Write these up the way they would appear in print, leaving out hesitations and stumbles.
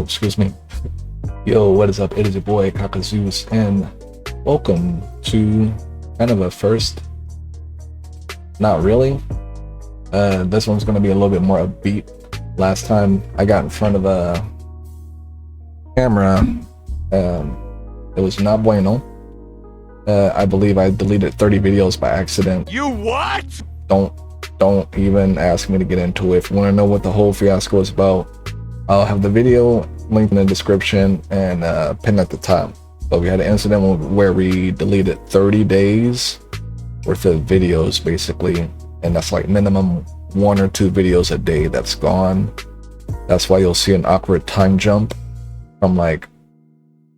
excuse me. Yo, what is up? It is your boy Kakuzeus, and welcome to kind of a first, not really. This one's going to be a little bit more upbeat. Last time I got in front of a camera, it was not bueno. I believe I deleted 30 videos by accident. You what? Don't even ask me to get into it. If you want to know what the whole fiasco is about, I'll have the video linked in the description and pinned at the top. But we had an incident where we deleted 30 days worth of videos basically, and that's like minimum 1 or 2 videos a day that's gone. That's why you'll see an awkward time jump from like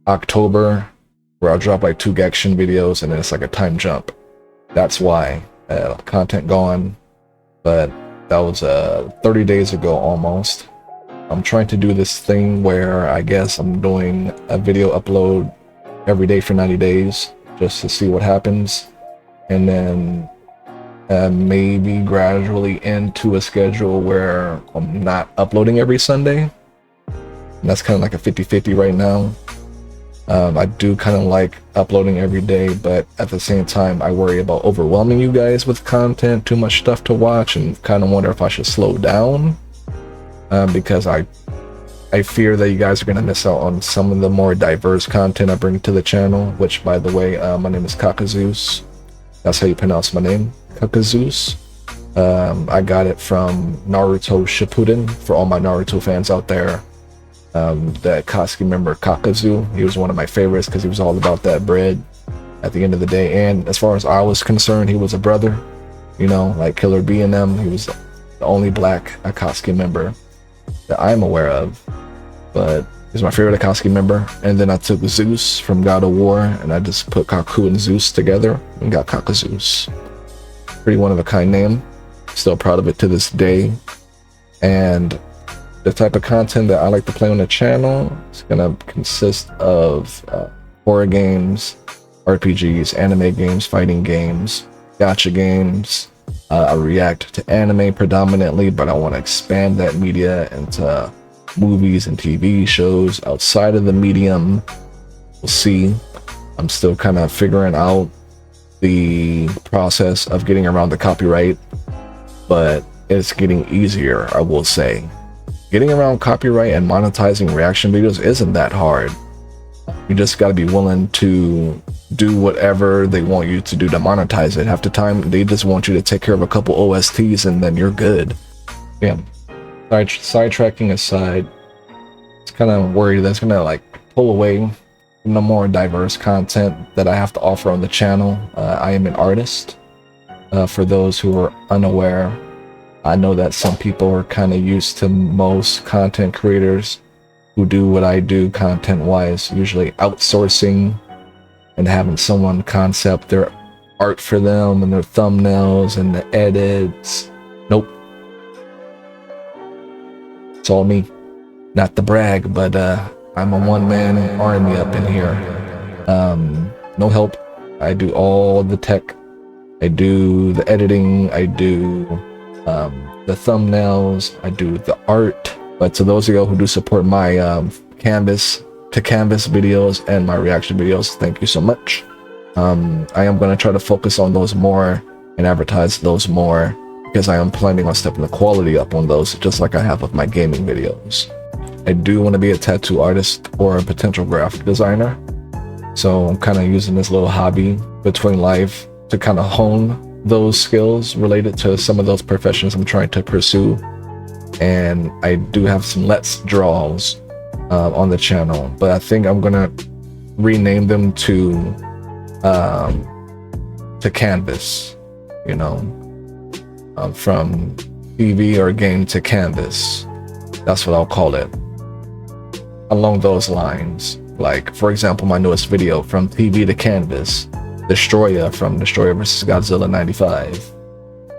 October, where I'll drop like 2 action videos and then it's like a time jump. That's why content gone. But that was 30 days ago almost. I'm trying to do this thing where I guess I'm doing a video upload every day for 90 days just to see what happens, and then maybe gradually into a schedule where I'm not uploading every Sunday. And that's kind of like a 50-50 right now. I do kind of like uploading every day, but at the same time I worry about overwhelming you guys with content, too much stuff to watch, and kind of wonder if I should slow down, because I fear that you guys are going to miss out on some of the more diverse content I bring to the channel, which, by the way, my name is kakuzeus. That's how you pronounce my name, kakuzeus. I got it from Naruto Shippuden, for all my Naruto fans out there. That Akatsuki member Kakuzu, he was one of my favorites because he was all about that bread at the end of the day. And as far as I was concerned, he was a brother, you know, like Killer B and them. He was the only black Akatsuki member that I'm aware of, but he's my favorite Akatsuki member. And then I took Zeus from God of War and I just put Kaku and Zeus together and got Kakuzeus. Pretty one of a kind name. Still proud of it to this day. And the type of content that I like to play on the channel is gonna consist of horror games, RPGs, anime games, fighting games, gacha games. I react to anime predominantly, but I want to expand that media into movies and TV shows outside of the medium. We'll see. I'm still kind of figuring out the process of getting around the copyright, but it's getting easier, I will say. Getting around copyright and monetizing reaction videos isn't that hard. You just got to be willing to do whatever they want you to do to monetize it. Half the time, they just want you to take care of a couple OSTs and then you're good. Yeah. Sidetracking aside, it's kind of worried that's going to like pull away from the more diverse content that I have to offer on the channel. I am an artist. For those who are unaware, I know that some people are kind of used to most content creators who do what I do content-wise, usually outsourcing and having someone concept their art for them and their thumbnails and the edits. Nope. It's all me. Not to brag, but I'm a one-man army up in here. No help. I do all the tech. I do the editing. I do the thumbnails, I do the art. But to those of you who do support my canvas to canvas videos and my reaction videos, thank you so much. I am going to try to focus on those more and advertise those more, because I am planning on stepping the quality up on those, just like I have with my gaming videos. I do want to be a tattoo artist or a potential graphic designer, so I'm kind of using this little hobby between life to kind of hone those skills related to some of those professions I'm trying to pursue. And I do have some let's draws on the channel, but I think I'm gonna rename them to canvas, you know, from TV or game to canvas. That's what I'll call it, along those lines. Like, for example, my newest video, from TV to canvas, Destroyer from Destroyer vs. Godzilla 95.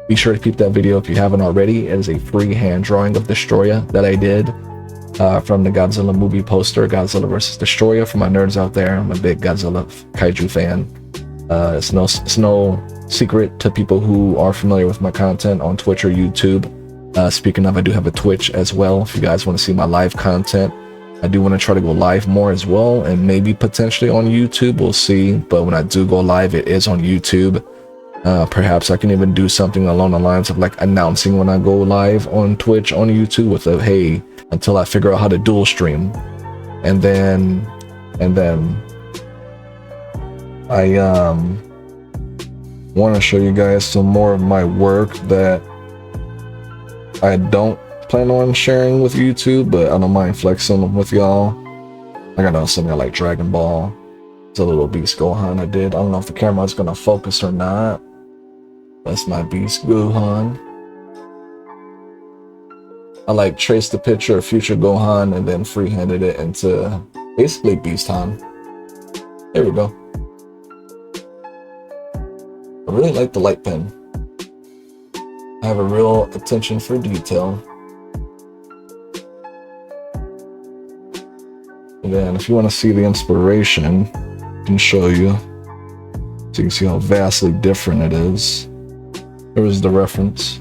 Be sure to keep that video if you haven't already. It is a free hand drawing of Destroyer that I did from the Godzilla movie poster, Godzilla vs. Destroyer. For my nerds out there, I'm a big Godzilla kaiju fan. It's no secret to people who are familiar with my content on Twitch or YouTube. Speaking of, I do have a Twitch as well if you guys want to see my live content. I do want to try to go live more as well, and maybe potentially on YouTube, we'll see. But when I do go live, it is on YouTube. Perhaps I can even do something along the lines of like announcing when I go live on Twitch, on YouTube, with a hey, until I figure out how to dual stream. And then I want to show you guys some more of my work that I don't plan on sharing with YouTube, but I don't mind flexing them with y'all. Like, I know some of y'all like Dragon Ball. It's a little Beast Gohan I did. I don't know if the camera is gonna focus or not. That's my Beast Gohan. I like traced the picture of future Gohan and then freehanded it into basically Beast Han. There we go. I really like the light pen. I have a real attention for detail. And then if you want to see the inspiration, I can show you. So you can see how vastly different it is. Here is the reference.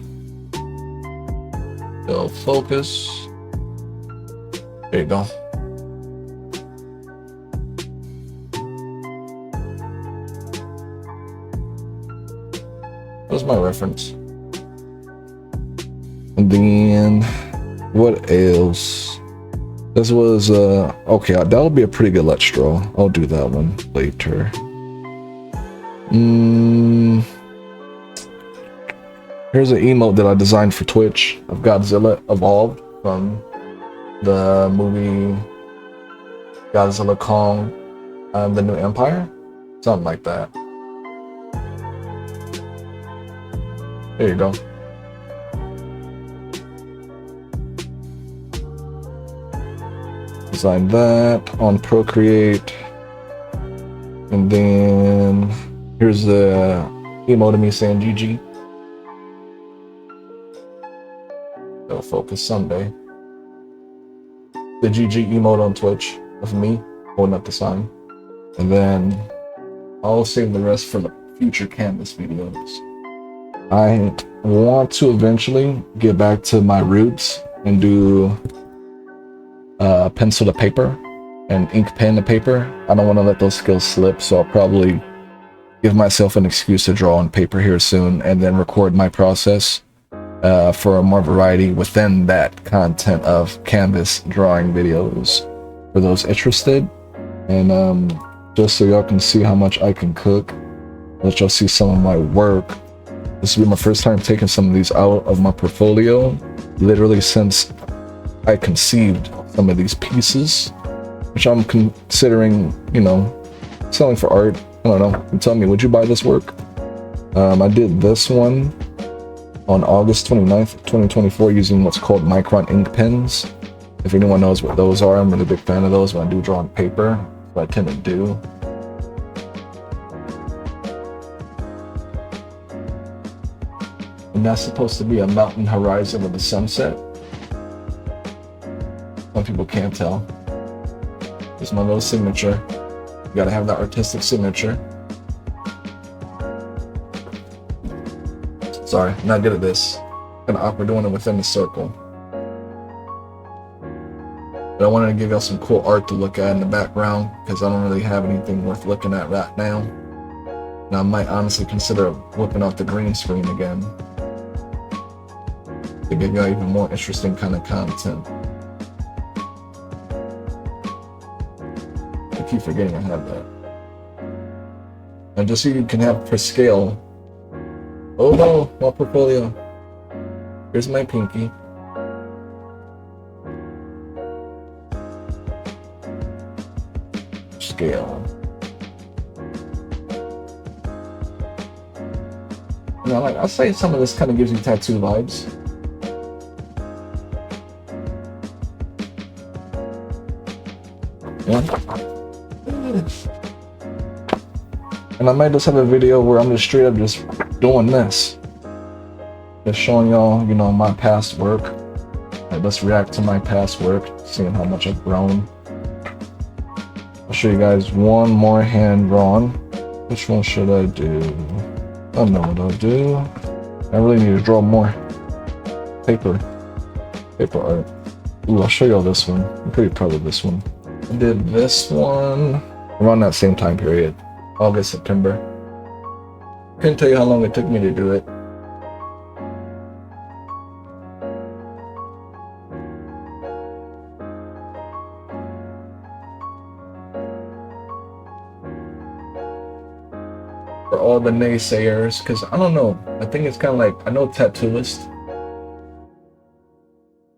So focus. There you go. That was my reference. And then what else? This was okay, that'll be a pretty good let's draw. I'll do that one later. Here's an emote that I designed for Twitch of Godzilla evolved from the movie Godzilla Kong, The New Empire, something like that. There you go. Design that on Procreate, and then here's the emote of me saying GG. It'll focus someday. The GG emote on Twitch of me holding up the sign, and then I'll save the rest for the future Canvas videos. I want to eventually get back to my roots and do pencil to paper and ink pen to paper. I don't want to let those skills slip, so I'll probably give myself an excuse to draw on paper here soon, and then record my process for more variety within that content of Canvas drawing videos for those interested. And just so y'all can see how much I can cook, let y'all see some of my work. This will be my first time taking some of these out of my portfolio, literally since I conceived some of these pieces, which I'm considering, you know, selling for art. I don't know. Tell me, would you buy this work? I did this one on August 29th, 2024 using what's called micron ink pens. If anyone knows what those are, I'm a really big fan of those when I do draw on paper. That's what I tend to do. And that's supposed to be a mountain horizon with a sunset. Some people can't tell. It's my little signature. You gotta have that artistic signature. Sorry, I'm not good at this. Kind of awkward doing it within the circle. But I wanted to give y'all some cool art to look at in the background, because I don't really have anything worth looking at right now. And I might honestly consider whipping out the green screen again to give y'all even more interesting kind of content. I keep forgetting I have that. And just so you can have per scale. Oh no, my portfolio. Here's my pinky. Scale. You know, like I'll say some of this kind of gives you tattoo vibes. Yeah. And I might just have a video where I'm just straight up just doing this. Just showing y'all, you know, my past work. Like, let's react to my past work, seeing how much I've grown. I'll show you guys one more hand drawn. Which one should I do? I don't know what I'll do. I really need to draw more paper art. Ooh, I'll show y'all this one. I'm pretty proud of this one. I did this one around that same time period, August, September. Couldn't tell you how long it took me to do it. For all the naysayers, because I don't know, I think it's kind of like, I know tattooists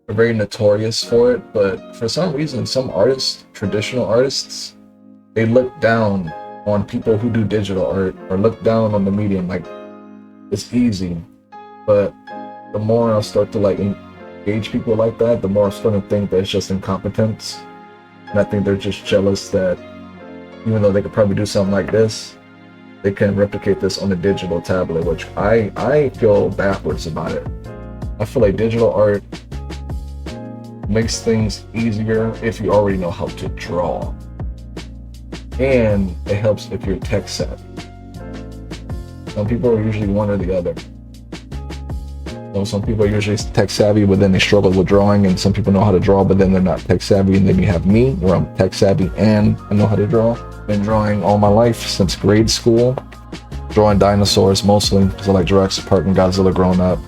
are very notorious for it, but for some reason, some artists, traditional artists, they look down on people who do digital art, or look down on the medium like it's easy. But the more I start to like engage people like that, the more I'm starting to think that it's just incompetence. And I think they're just jealous that even though they could probably do something like this, they can replicate this on a digital tablet, which I feel backwards about it. I feel like digital art makes things easier if you already know how to draw. And it helps if you're tech savvy. Some people are usually one or the other. So some people are usually tech savvy, but then they struggle with drawing, and some people know how to draw, but then they're not tech savvy. And then you have me, where I'm tech savvy and I know how to draw. Been drawing all my life since grade school, drawing dinosaurs mostly because I like Jurassic Park and Godzilla growing up.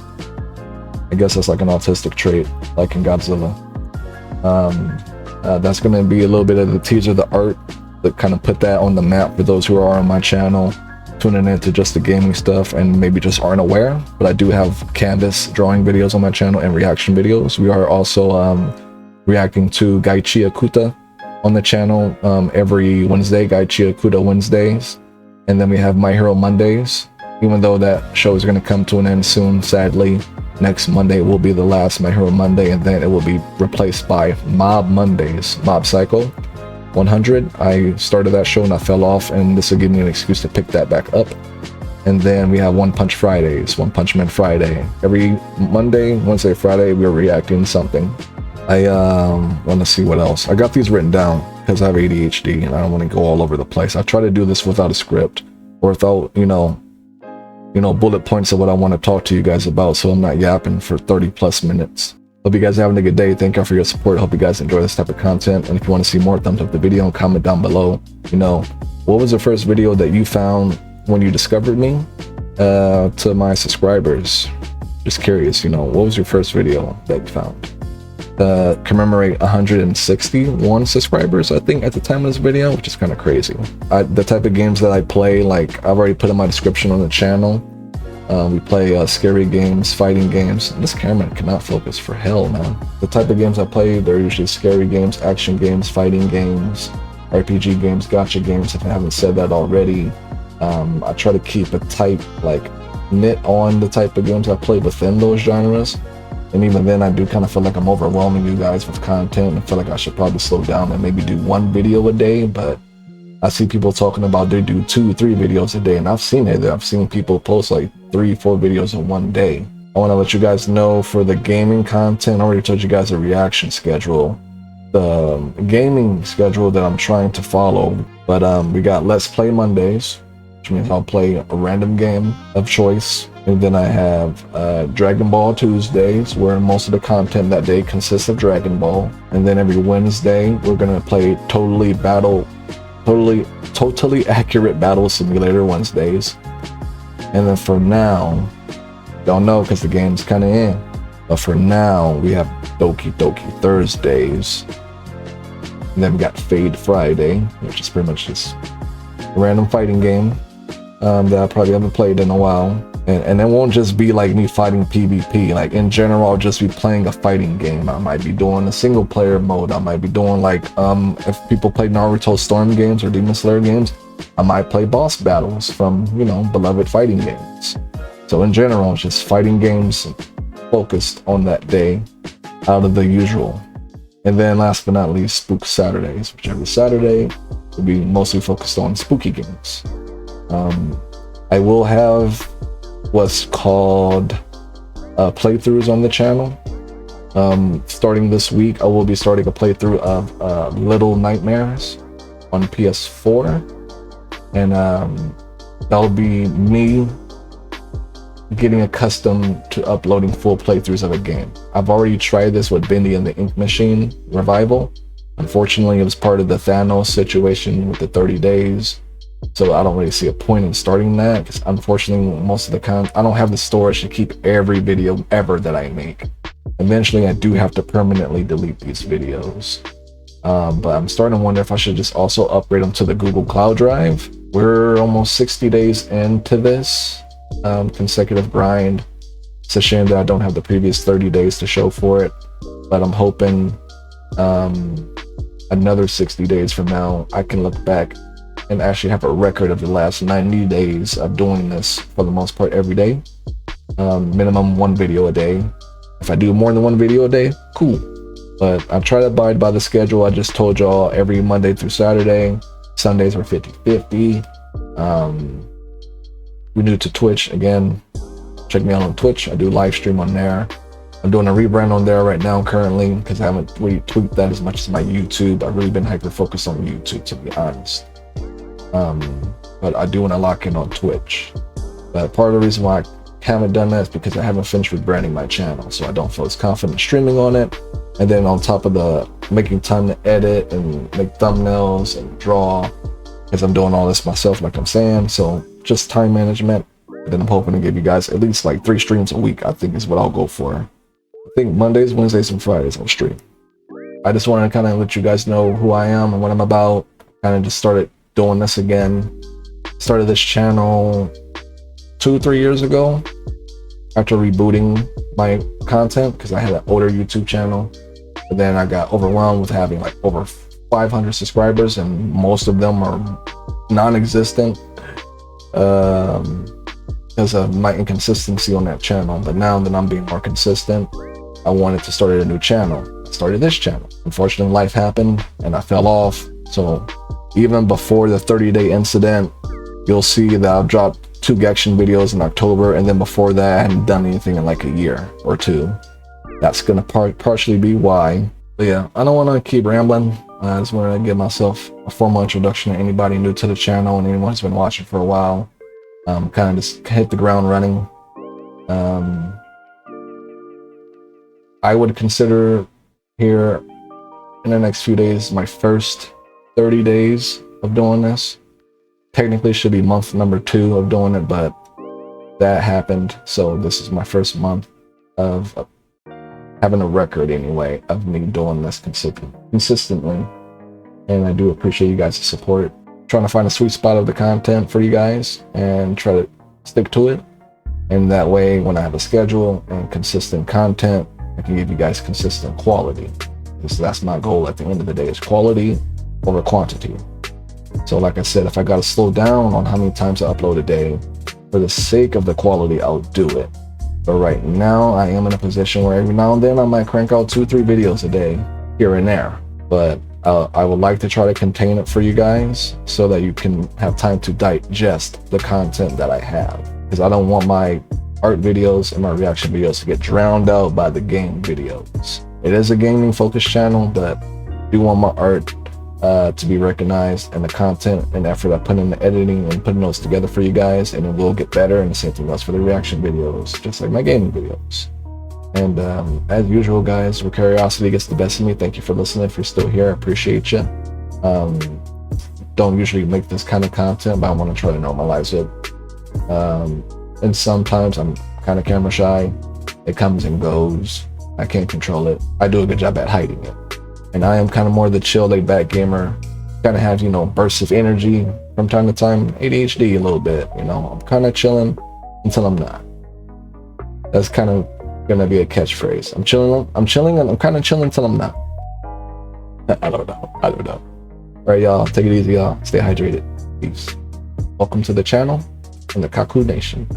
I guess that's like an autistic trait, like in Godzilla. That's going to be a little bit of the teaser, the art, that kind of put that on the map for those who are on my channel, tuning into just the gaming stuff and maybe just aren't aware. But I do have canvas drawing videos on my channel and reaction videos. We are also reacting to Gaichi Akuta on the channel every Wednesday, Gaichi Akuta Wednesdays. And then we have My Hero Mondays, even though that show is going to come to an end soon, sadly. Next Monday will be the last My Hero Monday, and then it will be replaced by Mob Mondays, Mob Psycho 100. I started that show and I fell off, and this will give me an excuse to pick that back up. And then we have One Punch Fridays, One Punch Man Friday. Every Monday, Wednesday, Friday, we're reacting to something. I want to see what else. I got these written down because I have ADHD and I don't want to go all over the place. I try to do this without a script or without, you know, bullet points of what I want to talk to you guys about, so I'm not yapping for 30 plus minutes. Hope you guys are having a good day. Thank you for your support. Hope you guys enjoy this type of content. And if you want to see more, thumbs up the video and comment down below. You know, what was the first video that you found when you discovered me? To my subscribers, just curious, you know, what was your first video that you found? Commemorate 161 subscribers, I think, at the time of this video, which is kind of crazy. The type of games that I play, like I've already put in my description on the channel. We play scary games, fighting games. This camera cannot focus for hell, man. The type of games I play, they're usually scary games, action games, fighting games, RPG games, gacha games, if I haven't said that already. I try to keep a tight, like, knit on the type of games I play within those genres. And even then, I do kind of feel like I'm overwhelming you guys with content. I feel like I should probably slow down and maybe do one video a day, but I see people talking about they do 2-3 videos a day, and I've seen it. I've seen people post like 3-4 videos in one day. I want to let you guys know, for the gaming content, I already told you guys a reaction schedule. The gaming schedule that I'm trying to follow, but we got Let's Play Mondays, which means I'll play a random game of choice. And then I have Dragon Ball Tuesdays, where most of the content that day consists of Dragon Ball. And then every Wednesday, we're gonna play totally accurate Battle Simulator Wednesdays. And then for now, don't know because the game's kind of in, but for now we have Doki Doki Thursdays. And then we got Fade Friday, which is pretty much just a random fighting game that I probably haven't played in a while. And it won't just be like me fighting PvP. Like in general, I'll just be playing a fighting game. I might be doing a single player mode. I might be doing like, if people play Naruto Storm games or Demon Slayer games, I might play boss battles from, you know, beloved fighting games. So in general, it's just fighting games focused on that day out of the usual. And then last but not least, Spook Saturdays, which every Saturday will be mostly focused on spooky games. I will have what's called playthroughs on the channel. Starting this week, I will be starting a playthrough of Little Nightmares on PS4, and that'll be me getting accustomed to uploading full playthroughs of a game. I've already tried this with Bendy and the Ink Machine Revival. Unfortunately, it was part of the Thanos situation with the 30 days. So I don't really see a point in starting that, because unfortunately most of the I don't have the storage to keep every video ever that I make. Eventually I do have to permanently delete these videos. But I'm starting to wonder if I should just also upgrade them to the Google Cloud Drive. We're almost 60 days into this consecutive grind. It's a shame that I don't have the previous 30 days to show for it, but I'm hoping another 60 days from now I can look back and actually have a record of the last 90 days of doing this for the most part every day. Minimum 1 video a day. If I do more than 1 video a day, cool. But I try to abide by the schedule I just told y'all, every Monday through Saturday. Sundays are 50-50. We're new to Twitch. Again, check me out on Twitch. I do live stream on there. I'm doing a rebrand on there right now currently, because I haven't really tweaked that as much as my YouTube. I've really been hyper focused on YouTube, to be honest. But I do want to lock in on Twitch. But part of the reason why I haven't done that is because I haven't finished rebranding my channel, so I don't feel as confident streaming on it. And then on top of the making time to edit and make thumbnails and draw, because I'm doing all this myself, like I'm saying, so just time management. And then I'm hoping to give you guys at least like 3 streams a week, I think is what I'll go for. I think Mondays, Wednesdays, and Fridays I'll stream. I just wanted to kind of let you guys know who I am and what I'm about. Kind of just started doing this again. Started this channel 2-3 years ago after rebooting my content, because I had an older YouTube channel, but then I got overwhelmed with having like over 500 subscribers, and most of them are non-existent because of my inconsistency on that channel. But now that I'm being more consistent, I wanted to start a new channel. I started this channel. Unfortunately, life happened and I fell off. So even before the 30-day incident, you'll see that I've dropped 2 Gaction videos in October, and then before that I hadn't done anything in like a year or 2. That's gonna partially be why. But yeah, I don't want to keep rambling. I just want to give myself a formal introduction to anybody new to the channel and anyone who's been watching for a while. Kind of just hit the ground running. I would consider here in the next few days my first 30 days of doing this. Technically should be month number 2 of doing it, but that happened, so this is my first month of having a record anyway of me doing this consistently, and I do appreciate you guys' support. Trying to find a sweet spot of the content for you guys and try to stick to it, and that way when I have a schedule and consistent content, I can give you guys consistent quality, because that's my goal at the end of the day, is quality over quantity. So like I said, if I gotta slow down on how many times I upload a day for the sake of the quality, I'll do it. But right now I am in a position where every now and then I might crank out 2-3 videos a day here and there, but I would like to try to contain it for you guys so that you can have time to digest the content that I have, because I don't want my art videos and my reaction videos to get drowned out by the game videos. It is a gaming focused channel, but I do want my art to be recognized, and the content and effort I put in the editing and putting those together for you guys, and it will get better. And the same thing goes for the reaction videos, just like my gaming videos. And as usual, guys, where curiosity gets the best of me, thank you for listening. If you're still here, I appreciate you. Don't usually make this kind of content, but I want to try to normalize it. And sometimes I'm kind of camera shy. It comes and goes. I can't control it. I do a good job at hiding it. And I am kind of more the chill, laid back gamer. Kind of have, you know, bursts of energy from time to time. ADHD a little bit, you know. I'm kind of chilling until I'm not. That's kind of gonna be a catchphrase. I'm chilling, and I'm kind of chilling until I'm not. I don't know. All right, y'all, take it easy, y'all. Stay hydrated. Peace. Welcome to the channel and the Kaku Nation.